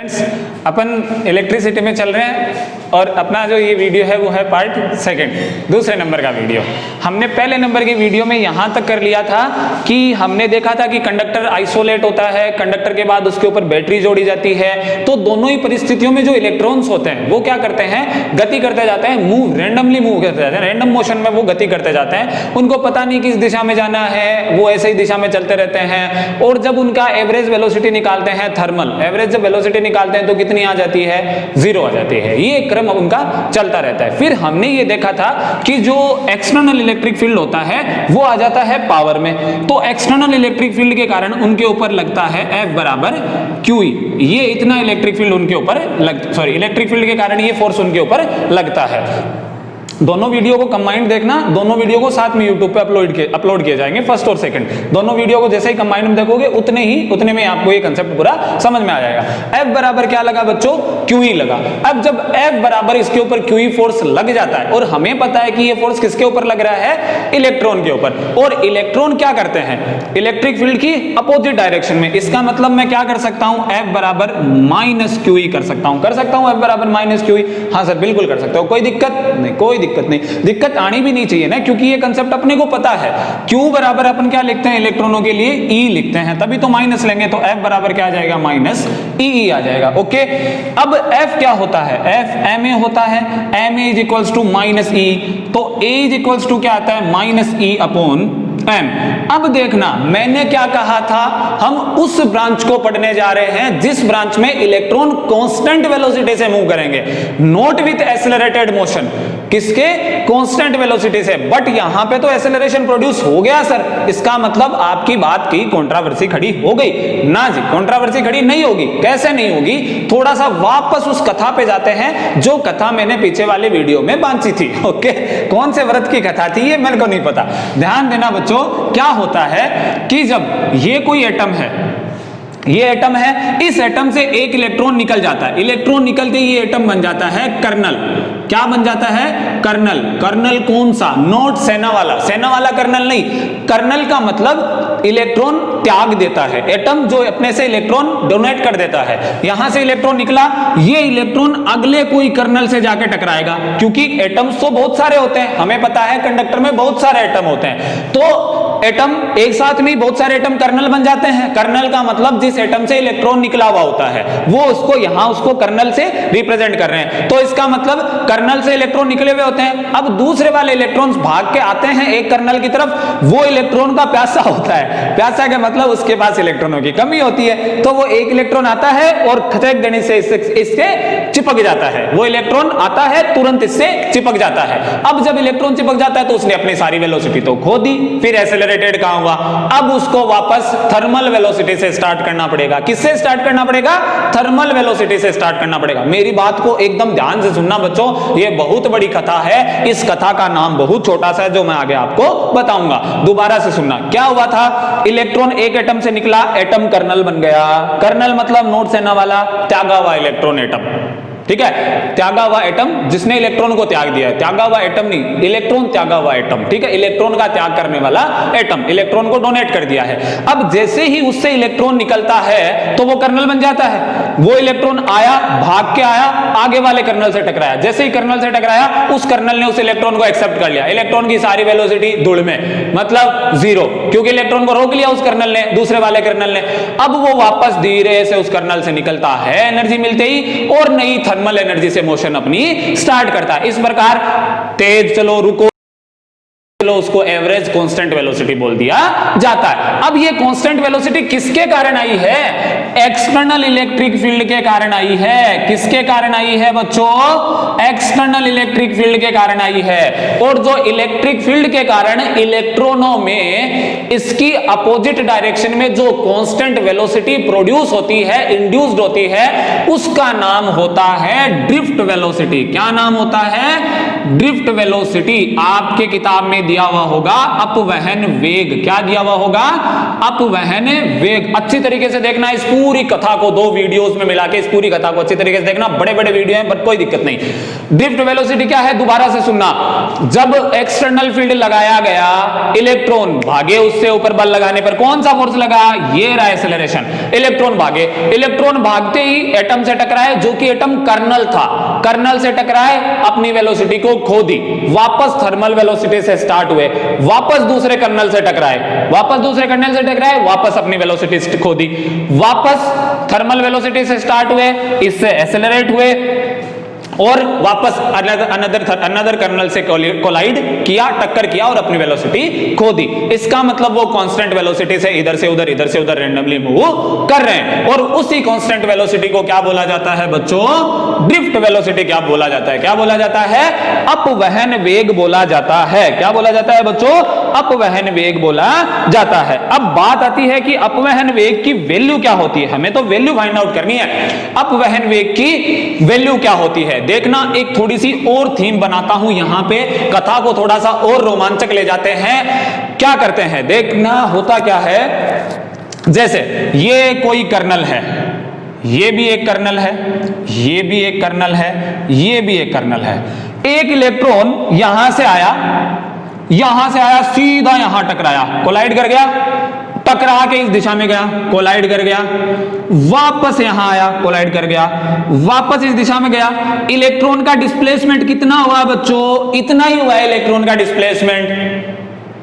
अपन electricity में चल रहे हैं और अपना जो ये वीडियो है वो है पार्ट सेकंड, दूसरे नंबर का वीडियो। हमने पहले नंबर की वीडियो में यहाँ तक कर लिया था कि हमने देखा था कि कंडक्टर आइसोलेट होता है, कंडक्टर के बाद उसके ऊपर बैटरी जोड़ी जाती है, तो दोनों ही परिस्थितियों में जो इलेक्ट्रॉन्स होते हैं वो क्या करते हैं, गति करते जाते हैं, मूव रैंडमली मूव करते जाते हैं, रैंडम मोशन में वो गति करते जाते हैं। उनको पता नहीं किस दिशा में जाना है, वो ऐसे ही दिशा में चलते रहते हैं। और जब उनका एवरेज वेलोसिटी निकालते हैं, थर्मल एवरेज जब वेलोसिटी निकालते हैं तो कितनी आ जाती है, 0 आ जाती है। ये क्रम उनका चलता रहता है। फिर हमने ये देखा था कि जो एक्सटर्नल इलेक्ट्रिक फील्ड होता है वो आ जाता है पावर में। तो एक्सटर्नल इलेक्ट्रिक फील्ड के कारण उनके ऊपर लगता है F बराबर QE। ये इतना इलेक्ट्रिक फील्ड उनके ऊपर इलेक्ट्रिक फील्ड के कारण ये फोर्स उनके ऊपर लगता है। दोनों वीडियो को कंबाइंड देखना, दोनों वीडियो को साथ में YouTube पे अपलोड किए जाएंगे, फर्स्ट और सेकंड। दोनों वीडियो को जैसे ही कंबाइंड में देखोगे उतने में आपको ये कंसेप्ट पूरा समझ में आ जाएगा। F बराबर क्या लगा बच्चों, QE लगा। अब जब F बराबर इसके ऊपर QE फोर्स लग जाता है और हमें पता है कि ये फोर्स किसके ऊपर लग रहा है, इलेक्ट्रॉन के ऊपर। और इलेक्ट्रॉन क्या करते हैं, इलेक्ट्रिक फील्ड की अपोजिट डायरेक्शन में। इसका मतलब मैं क्या कर सकता हूं, F बराबर -QE कर सकता हूं F बराबर -QE। हाँ सर बिल्कुल कर सकते हो, कोई दिक्कत नहीं, कोई दिक्कत नहीं, दिक्कत आनी भी नहीं चाहिए ना, क्योंकि ये कंसेप्ट अपने को पता है। Q बराबर अपन क्या लिखते हैं इलेक्ट्रॉनों के लिए, E लिखते हैं, तभी तो माइनस लेंगे, तो F बराबर क्या आ जाएगा, -EE आ जाएगा। ओके, अब F क्या होता है, F ma होता है, ma is equals to -E, तो A इज इक्वल्स टू क्या आता है, -E अपॉन M। अब देखना मैंने क्या कहा था, हम उस ब्रांच को पढ़ने जा रहे हैं जिस ब्रांच में इलेक्ट्रॉन कांस्टेंट वेलोसिटी से मूव करेंगे, नॉट विथ एक्सेलरेटेड मोशन। किसके, कांस्टेंट वेलोसिटी से। बट यहां पे तो एक्सेलरेशन प्रोड्यूस हो गया सर, इसका मतलब आपकी बात की कंट्रोवर्सी खड़ी हो गई ना जी, कंट्रोवर्सी खड़ी नहीं होगी। कैसे नहीं होगी, थोड़ा सा वापस उस कथा पे जाते हैं जो कथा मैंने पीछे वाले वीडियो में बांधी थी। ओके, कौन से व्रत की कथा थी ये मेरे को नहीं पता, ध्यान देना बच्चों। क्या होता है कि जब ये कोई एटम है, ये एटम है, इस एटम से एक इलेक्ट्रॉन निकल जाता है, इलेक्ट्रॉन निकलते ही ये एटम बन जाता है कर्नल। क्या बन जाता है, कर्नल। कर्नल कौन सा, नोट सेना वाला कर्नल नहीं। कर्नल का मतलब इलेक्ट्रॉन त्याग देता है, एटम जो अपने से इलेक्ट्रॉन डोनेट कर देता है। यहां से इलेक्ट्रॉन निकला, ये इलेक्ट्रॉन अगले कोई कर्नल से जाके टकराएगा, क्योंकि एटम्स तो बहुत सारे होते हैं, हमें पता है कंडक्टर में बहुत सारे एटम होते हैं। तो एटम एक साथ में बहुत सारे एटम कर्नल बन जाते हैं। कर्नल का मतलब जिस एटम से इलेक्ट्रॉन निकला हुआ होता है, वो उसको कर्नल से रिप्रेजेंट कर रहे हैं। तो इसका मतलब कर्नल से इलेक्ट्रॉन निकले हुए होते हैं। अब दूसरे वाले इलेक्ट्रॉन्स भाग के आते हैं एक कर्नल की तरफ, वो इलेक्ट्रॉन का प्यासा होता है। प्यासा का मतलब उसके पास इलेक्ट्रॉनों की कमी होती है, तो वो एक इलेक्ट्रॉन आता है और खदेड़ देने से इससे चिपक जाता है। वो इलेक्ट्रॉन आता है तुरंत इससे चिपक जाता है। अब जब इलेक्ट्रॉन चिपक जाता है तो उसने अपनी सारी वेलोसिटी तो खो दी, फिर एक्सेलरेटेड कहां हुआ, अब उसको वापस थर्मल वेलोसिटी से स्टार्ट करना पड़ेगा। किससे स्टार्ट करना पड़ेगा, थर्मल वेलोसिटी से स्टार्ट करना पड़ेगा। मेरी बात को एकदम ध्यान से सुनना बच्चों, ये बहुत बड़ी कथा है। इस कथा का नाम बहुत छोटा सा है जो मैं आगे आपको बताऊंगा, दोबारा से सुनना। क्या हुआ था, इलेक्ट्रॉन एक एटम से निकला, एटम कर्नल बन गया। कर्नल मतलब नोट सेना वाला, त्यागा हुआ इलेक्ट्रॉन एटम, ठीक है, त्यागा हुआ एटम जिसने इलेक्ट्रॉन को त्याग दिया है। त्यागा हुआ एटम नहीं, इलेक्ट्रॉन त्यागा हुआ एटम, ठीक है, इलेक्ट्रॉन का त्याग करने वाला एटम, इलेक्ट्रॉन को डोनेट कर दिया है। अब जैसे ही उससे इलेक्ट्रॉन निकलता है तो वो कर्नल बन जाता है। वो इलेक्ट्रॉन आया, भाग के आया, आगे वाले कर्नल से टकराया। जैसे ही कर्नल से टकराया, उस कर्नल ने उस इलेक्ट्रॉन को एक्सेप्ट कर लिया। इलेक्ट्रॉन की सारी वेलोसिटी धूल में, मतलब 0, क्योंकि इलेक्ट्रॉन को रोक लिया उस कर्नल ने, दूसरे वाले कर्नल ने। अब वो वापस धीरे से उस कर्नल से निकलता है एनर्जी मिलते ही, और नई थर्मल एनर्जी से मोशन अपनी स्टार्ट करता है। इस प्रकार तेज चलो, रुको चलो, उसको एवरेज कांस्टेंट वेलोसिटी बोल दिया जाता है। अब ये कांस्टेंट वेलोसिटी किसके कारण आई है, एक्सटर्नल इलेक्ट्रिक फील्ड के कारण आई है। किसके कारण आई है बच्चों, एक्सटर्नल इलेक्ट्रिक फील्ड के कारण आई है। और जो इलेक्ट्रिक फील्ड के कारण इलेक्ट्रॉनों में इसकी अपोजिट डायरेक्शन में जो कांस्टेंट वेलोसिटी प्रोड्यूस होती है, इंड्यूस्ड होती है, उसका नाम होता है ड्रिफ्ट वेलोसिटी। क्या नाम होता है, ड्रिफ्ट वेलोसिटी, आपके किताब में दिया हुआ होगा अपवहन वेग। क्या दिया हुआ होगा? अपवहन वेग। अच्छी तरीके से देखना इस पूरी कथा को, 2 वीडियोस में मिला के इस पूरी कथा को अच्छी तरीके से देखना। बड़े बड़े वीडियो हैं पर कोई दिक्कत नहीं। ड्रिफ्ट वेलोसिटी क्या है दोबारा से सुनना। जब एक्सटर्नल फील्ड लगाया गया, इलेक्ट्रॉन भागे, उससे ऊपर बल लगाने पर कौन सा फोर्स लगा? ये रहा एक्सेलरेशन। इलेक्ट्रॉन भागे, इलेक्ट्रॉन भागते ही एटम से टकराए, जो कि एटम कर्नल था, कर्नल से टकराए, अपनी वेलोसिटी को खो दी, वापस थर्मल वेलोसिटी से स्टार्ट हुए, वापस दूसरे कर्नल से टकराए, वापस दूसरे कर्नल से टकराए, वापस अपनी वेलोसिटी खो दी, वापस थर्मल वेलोसिटी से स्टार्ट हुए, इससे एक्सेलरेट हुए और वापस अनदर कर्नल से कोलाइड किया, टक्कर किया और अपनी वेलोसिटी खो दी। इसका मतलब वो कांस्टेंट वेलोसिटी से इधर से उधर रैंडमली मूव कर रहे हैं। और उसी कांस्टेंट वेलोसिटी को क्या बोला जाता है बच्चों? Drift velocity. क्या बोला जाता है? क्या बोला जाता है? अपवहन वेग बोला जाता है। क्या बोला जाता है बच्चों? अपवहन वेग बोला जाता है। अब बात आती है कि अपवहन वेग की वैल्यू क्या होती है। हमें तो वैल्यू फाइंड आउट करनी है। अपवहन वेग की वैल्यू क्या होती है देखना। एक थोड़ी सी और थीम बनाता हूं यहां पे, कथा को थोड़ा सा और रोमांचक ले जाते हैं। क्या करते हैं देखना, होता क्या है, जैसे ये कोई कर्नल है, ये भी एक कर्नल है, ये भी एक कर्नल है, ये भी एक कर्नल है। एक इलेक्ट्रॉन यहां से आया, सीधा यहां टकराया, कोलाइड कर गया, टकरा के इस दिशा में गया, कोलाइड कर गया, वापस यहां आया, कोलाइड कर गया, वापस इस दिशा में गया। इलेक्ट्रॉन का डिस्प्लेसमेंट कितना हुआ बच्चों? इतना ही हुआ है इलेक्ट्रॉन का डिस्प्लेसमेंट,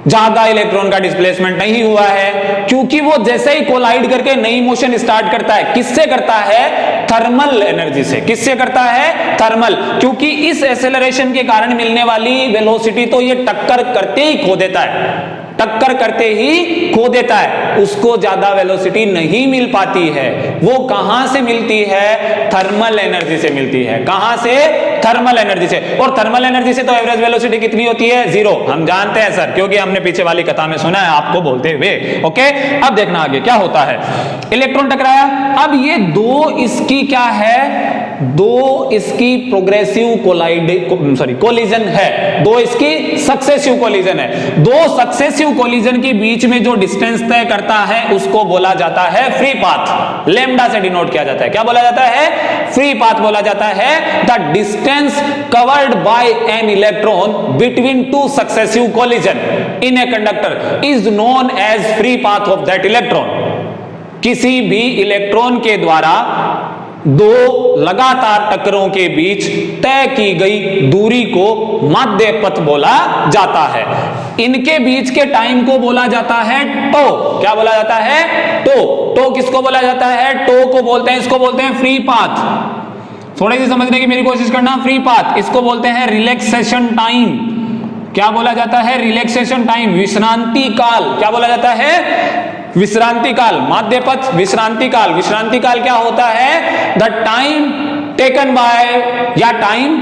ज्यादा इलेक्ट्रॉन का डिस्प्लेसमेंट नहीं हुआ है, क्योंकि वो जैसे ही कोलाइड करके नई मोशन स्टार्ट करता है, किससे करता है? थर्मल एनर्जी से। किससे करता है? थर्मल। क्योंकि इस एक्सेलरेशन के कारण मिलने वाली वेलोसिटी तो ये टक्कर करते ही खो देता है, टक्कर करते ही खो देता है, उसको ज्यादा वेलोसिटी नहीं मिल पाती है। वो कहां से मिलती है? थर्मल एनर्जी से मिलती है। कहां से? थर्मल एनर्जी से। और थर्मल एनर्जी से तो एवरेज वेलोसिटी कितनी होती है? 0। हम जानते हैं सर, क्योंकि हमने पीछे वाली कथा में सुना है आपको बोलते हुए। ओके, अब देखना आगे क्या होता है। इलेक्ट्रॉन टकराया, अब ये दो इसकी क्या है? दो इसकी प्रोग्रेसिव कोलिजन है, दो इसकी सक्सेसिव कोलिजन है। दो सक्सेसिव कोलिजन के बीच में जो डिस्टेंस तय करता है उसको बोला जाता है फ्री पाथ। लैम्डा से डिनोट किया जाता है। क्या बोला जाता है? फ्री पाथ बोला जाता है। The distance covered by an electron between two successive collision in a conductor is known as free path of that electron. किसी भी इलेक्ट्रॉन के द्वारा दो लगातार टक्करों के बीच तय की गई दूरी को माध्य पथ बोला जाता है। इनके बीच के टाइम को बोला जाता है टो। क्या बोला जाता है? टो। टो किसको बोला जाता है? टो को बोलते हैं, इसको बोलते हैं फ्री पाथ। थोड़ी सी समझने की मेरी कोशिश करना। फ्री पाथ इसको बोलते हैं रिलैक्सेशन टाइम। क्या बोला जाता है? रिलैक्सेशन टाइम, विश्रांति काल। क्या बोला जाता है? विश्रांति काल। माध्य पथ, विश्रांति काल। विश्रांति काल क्या होता है? द टाइम टेकन बाय या time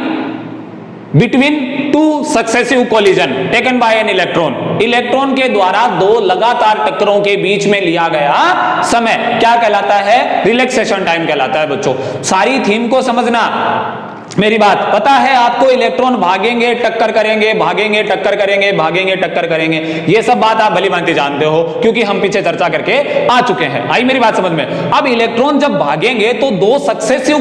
between two successive collision taken by an electron. Electron के द्वारा दो लगातार टक्करों के बीच में लिया गया समय क्या कहलाता है? रिलैक्सेशन टाइम कहलाता है। बच्चों सारी थीम को समझना मेरी बात। पता है आपको इलेक्ट्रॉन भागेंगे टक्कर करेंगे, भागेंगे टक्कर करेंगे, भागेंगे टक्कर करेंगे, ये सब बात आप भली भांति जानते हो क्योंकि हम पीछे चर्चा करके आ चुके हैं। आई मेरी बात समझ में? अब इलेक्ट्रॉन जब भागेंगे तो दो सक्सेसिव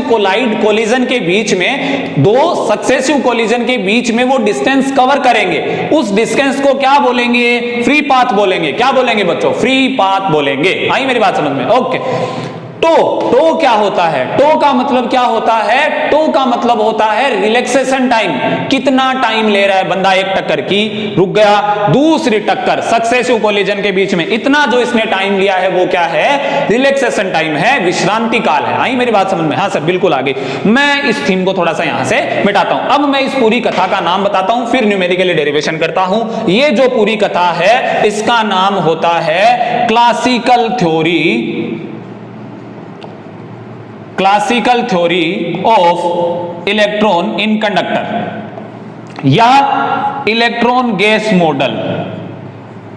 कोलिजन के बीच में, दो सक्सेसिव कोलिजन के बीच में वो डिस्टेंस कवर करेंगे। उस डिस्टेंस को क्या बोलेंगे? फ्री पाथ बोलेंगे। क्या बोलेंगे बच्चों? फ्री पाथ बोलेंगे। आई मेरी बात समझ में? ओके। टो क्या होता है? टो का मतलब क्या होता है? टो का मतलब होता है रिलैक्सेशन टाइम। कितना टाइम ले रहा है बंदा एक टक्कर की, रुक गया, दूसरी टक्कर सक्सेसिव कोलिजन के बीच में, इतना जो इसने टाइम लिया है वो क्या है? रिलैक्सेशन टाइम है, विश्रांति काल है। आई मेरी बात समझ में? हाँ सर बिल्कुल आ गई। मैं इस थीम को थोड़ा सा यहां से मिटाता हूं। अब मैं इस पूरी कथा का नाम बताता हूं, फिर न्यूमेरिकली डेरिवेशन करता हूं। ये जो पूरी कथा है इसका नाम होता है classical theory of electron in conductor या electron gas model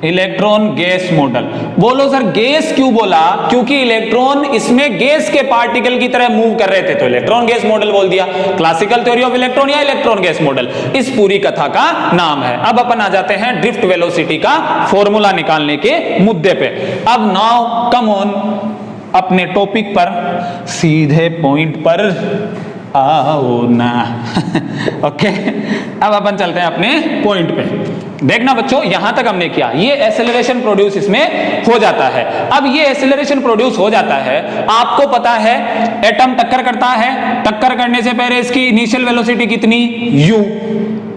electron gas model. बोलो सर गैस क्यों बोला? क्योंकि इलेक्ट्रॉन इसमें गैस के पार्टिकल की तरह मूव कर रहे थे, तो इलेक्ट्रॉन गैस मॉडल बोल दिया। क्लासिकल थ्योरी ऑफ इलेक्ट्रॉन या इलेक्ट्रॉन गैस मॉडल इस पूरी कथा का नाम है। अब अपन आ जाते हैं ड्रिफ्ट वेलोसिटी का फॉर्मूला निकालने के मुद्दे पे। अब नाउ कम ऑन, अपने टॉपिक पर, सीधे पॉइंट पर आओ ना। ओके, अब अपन चलते हैं अपने पॉइंट पे। देखना बच्चों, यहां तक हमने किया, ये एक्सेलरेशन प्रोड्यूस इसमें हो जाता है। अब ये एक्सेलरेशन प्रोड्यूस हो जाता है, आपको पता है एटम टक्कर करता है, टक्कर करने से पहले इसकी इनिशियल वेलोसिटी कितनी? u।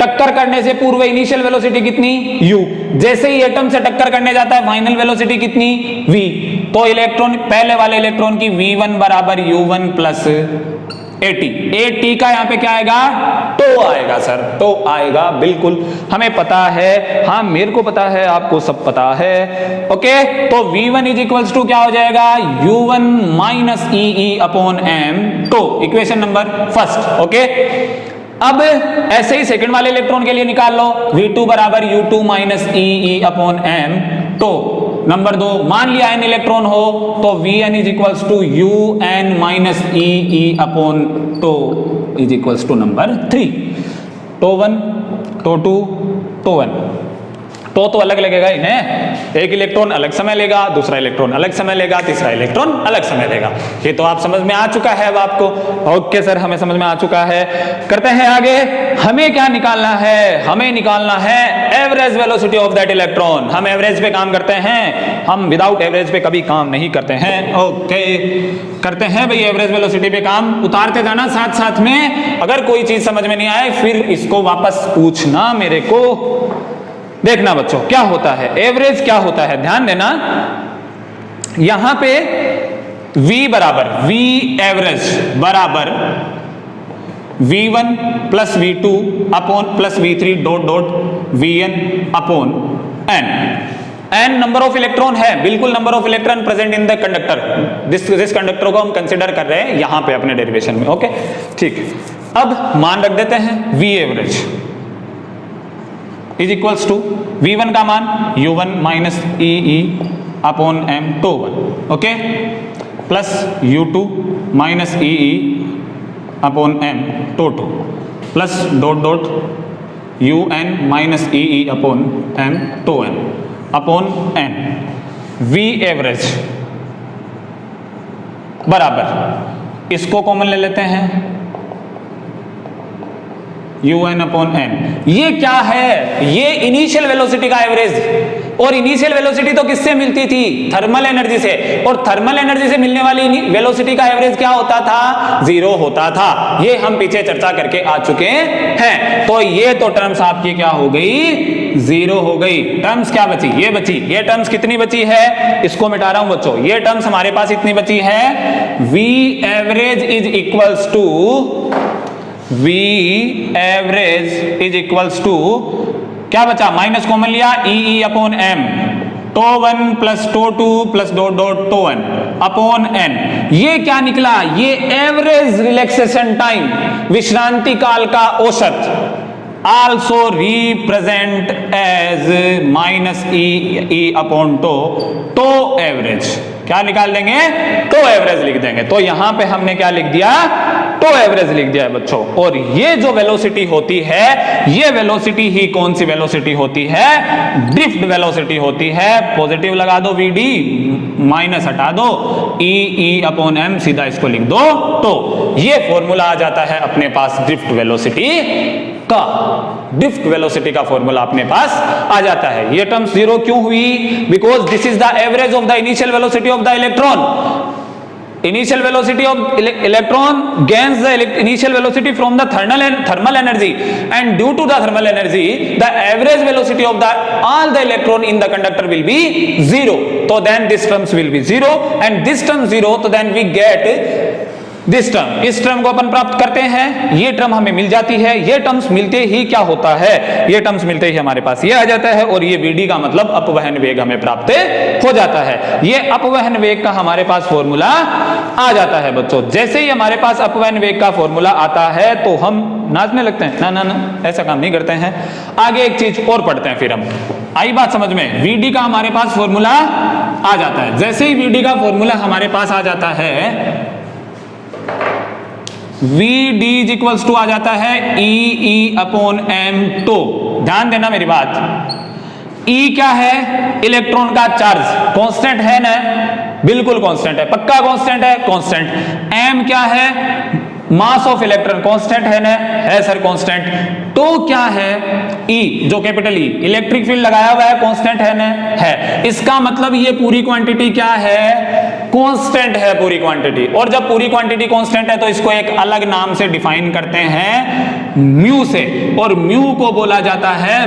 टक्कर करने से पूर्व इनिशियल वेलोसिटी कितनी? u। जैसे ही एटम से टक्कर करने जाता है फाइनल वेलोसिटी कितनी? v। तो इलेक्ट्रॉन, पहले वाले इलेक्ट्रॉन की v1 बराबर u1 प्लस AT। AT का यहां पे क्या आएगा? तो आएगा सर, तो आएगा, बिल्कुल हमें पता है, हाँ मेरे को पता है, आपको सब पता है। ओके, तो V1 इज इक्वल्स टू क्या हो जाएगा? U1 minus EE upon M। तो इक्वेशन नंबर फर्स्ट। ओके, अब ऐसे ही सेकंड वाले इलेक्ट्रॉन के लिए निकाल लो, V2 बराबर U2 minus EE upon M। तो नंबर 2, मान लिया n इलेक्ट्रॉन हो तो Vn is equals to UN minus EE upon tau is equals to number 3। Tau 1, tau 2, tau 1। तो अलग लगेगा इन्हें, एक इलेक्ट्रॉन अलग समय लेगा, दूसरा इलेक्ट्रॉन अलग समय लेगा, तीसरा इलेक्ट्रॉन अलग समय लेगा। ये तो आप समझ में आ चुका है अब आपको। ओके सर, हमें समझ में आ चुका है। करते हैं आगे, हमें क्या निकालना है? हमें निकालना है average velocity of that electron. हम एवरेज पे काम करते हैं, हम विदाउट एवरेज पे कभी काम नहीं करते हैं। ओके, करते हैं भाई एवरेज वेलोसिटी पे काम, उतारते जाना साथ साथ में। अगर कोई चीज समझ में नहीं आए फिर इसको वापस पूछना मेरे को। देखना बच्चों क्या होता है, एवरेज क्या होता है, ध्यान देना। यहां पे V बराबर, V एवरेज बराबर V1 plus V2 upon plus V3 dot dot Vn upon n। n number of electron है, बिल्कुल number of electron present in the conductor. This conductor को हम कंसिडर कर रहे हैं यहां पे अपने डेरिवेशन में। ओके ठीक, अब मान रख देते हैं V average is equals to V1 का मान U1 minus EE upon M tau 1। Okay, plus U2 minus EE upon M tau 2 plus dot dot UN minus EE upon M tau n upon n। V average बराबर, इसको common ले लेते हैं, UN upon n। ये क्या है? ये initial velocity का एवरेज। और इनिशियल वेलोसिटी तो किससे मिलती थी? थर्मल एनर्जी से। और थर्मल एनर्जी से मिलने वाली वेलोसिटी का एवरेज क्या होता था? 0 होता था। ये हम पीछे चर्चा करके आ चुके हैं। तो ये तो टर्म्स आपकी क्या हो गई? 0 हो गई। टर्म्स क्या बची? ये बची। ये टर्म्स कितनी बची है? इसको मिटा रहा हूं बच्चों। ये टर्म्स हमारे पास इतनी बची है, V average is equals to, V average is equals to क्या बचा? माइनस कॉमन लिया, EE upon M tau 1 plus tau 2 plus dot dot tau 1 upon n। ये क्या निकला? ये एवरेज रिलैक्सेशन टाइम, विश्रांति काल का औसत, also represent as minus EE upon tau average. क्या निकाल देंगे? टो एवरेज लिख देंगे। तो यहां पे हमने क्या लिख दिया? टो एवरेज लिख दिया है बच्चों। और ये जो वेलोसिटी होती है, ये वेलोसिटी ही कौन सी वेलोसिटी होती है? ड्रिफ्ट वेलोसिटी होती है। पॉजिटिव लगा दो VD, माइनस हटा दो EE अपॉन M, सीधा इसको लिख दो। तो ये फॉर्मूला आ जाता है अपने पास ड्रिफ्ट वेलोसिटी का। ड्रिफ्ट वेलोसिटी का फॉर्मूला अपने पास आ जाता है। ये टर्म 0 क्यों हुई? Because this is the average of the initial velocity of the electron. Initial velocity of electron gains the initial velocity from the thermal energy, and due to the thermal energy, the average velocity of the all the electron in the conductor will be 0. So then this terms will be 0, and this term 0. So then we get this term, इस term को अपन प्राप्त करते हैं, ये term हमें मिल जाती है, ये टर्म्स मिलते ही क्या होता है, ये टर्म्स मिलते ही हमारे पास ये आ जाता है और ये vd का मतलब अपवहन वेग हमें प्राप्त हो जाता है। ये अपवहन वेग का हमारे पास फॉर्मूला आ जाता है बच्चों। जैसे ही हमारे पास अपवहन वेग का फॉर्मूला आता है तो हम नाचने लगते हैं, ना ना ना ऐसा काम नहीं करते हैं। आगे एक चीज और पढ़ते हैं फिर हम, आई बात समझ में। vd का हमारे पास फॉर्मूला आ जाता है, जैसे ही vd का फॉर्मूला हमारे पास आ जाता है, Vd इज इक्वल्स टू आ जाता है E अपॉन m2। ध्यान देना मेरी बात, E क्या है, इलेक्ट्रॉन का चार्ज, कांस्टेंट है ना, बिल्कुल कांस्टेंट है, पक्का कांस्टेंट है, कांस्टेंट। m क्या है, मास ऑफ इलेक्ट्रॉन, कांस्टेंट है ना, है सर कांस्टेंट। तो क्या है, E जो कैपिटल E, इलेक्ट्रिक फील्ड लगाया हुआ है, कांस्टेंट है ना, है। इसका मतलब ये पूरी क्वांटिटी क्या है, कांस्टेंट है पूरी क्वांटिटी। और जब पूरी क्वांटिटी कांस्टेंट है तो इसको एक अलग नाम से डिफाइन करते हैं, म्यू से, और म्यू को बोला जाता है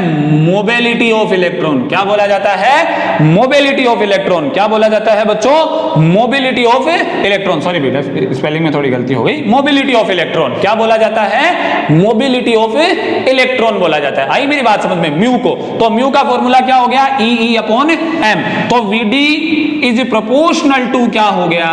मोबिलिटी ऑफ इलेक्ट्रॉन। क्या बोला जाता है, मोबिलिटी ऑफ इलेक्ट्रॉन। क्या बोला जाता है बच्चों, मोबिलिटी ऑफ इलेक्ट्रॉन। सॉरी बेटा, स्पेलिंग में थोड़ी गलती हो गई, मोबिलिटी ऑफ इलेक्ट्रॉन। क्या बोला जाता है, मोबिलिटी ऑफ इलेक्ट्रॉन बोला जाता है। आई मेरी बात समझ में, म्यू को, तो म्यू का फॉर्मूला क्या हो गया, E अपॉन m। तो Vd इज प्रोपोर्शनल टू क्या हो गया,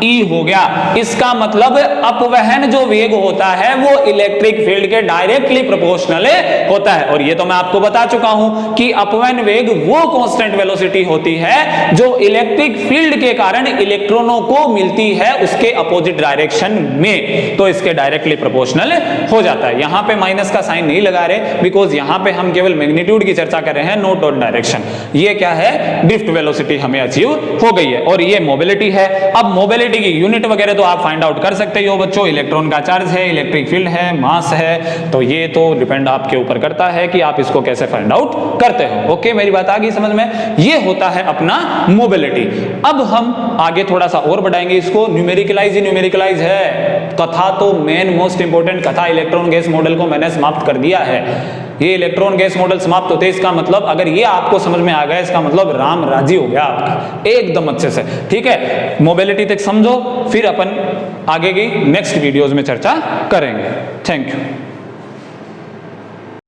E हो गया। इसका मतलब अपवहन जो वेग होता है वो इलेक्ट्रिक फील्ड के डायरेक्टली प्रोपोर्शनल होता है। और ये तो मैं आपको बता चुका हूं कि अपवहन वेग वो कांस्टेंट वेलोसिटी होती है जो इलेक्ट्रिक फील्ड के कारण इलेक्ट्रॉनों को मिलती है उसके अपोजिट डायरेक्शन में, तो इसके डायरेक्टली प्रोपोर्शनल हो जाता है। यहां पे माइनस का साइन नहीं लगा रहे, बिकॉज यहां पे हम केवल मैग्नीट्यूड की चर्चा कर रहे हैं, नोट ऑन डायरेक्शन। ये क्या है, ड्रिफ्ट वेलोसिटी हमें अचीव हो गई है, और ये मोबिलिटी है। अब मोबिलिटी की यूनिट वगैरह तो आप फाइंड आउट कर सकते हो बच्चों, इलेक्ट्रॉन का चार्ज है, इलेक्ट्रिक फील्ड है, मास है, तो ये तो डिपेंड आपके ऊपर करता है कि आप इसको कैसे फाइंड आउट करते हो। ओके, मेरी बात आ गई समझ में, ये होता है अपना मोबिलिटी। अब हम आगे थोड़ा सा और बढ़ाएंगे इसको, न्यूमेरिकलाइज ही न्यूमेरिकलाइज है। कथा तो मेन मोस्ट इंपोर्टेंट कथा इलेक्ट्रॉन गैस मॉडल को मैंने समाप्त कर दिया है। ये इलेक्ट्रॉन गैस मॉडल समाप्त होते, इसका मतलब अगर ये आपको समझ में आ गया, इसका मतलब राम राजी हो गया आपका एकदम अच्छे से। ठीक है, मोबिलिटी तक समझो, फिर अपन आगे की नेक्स्ट वीडियोस में चर्चा करेंगे। Thank you.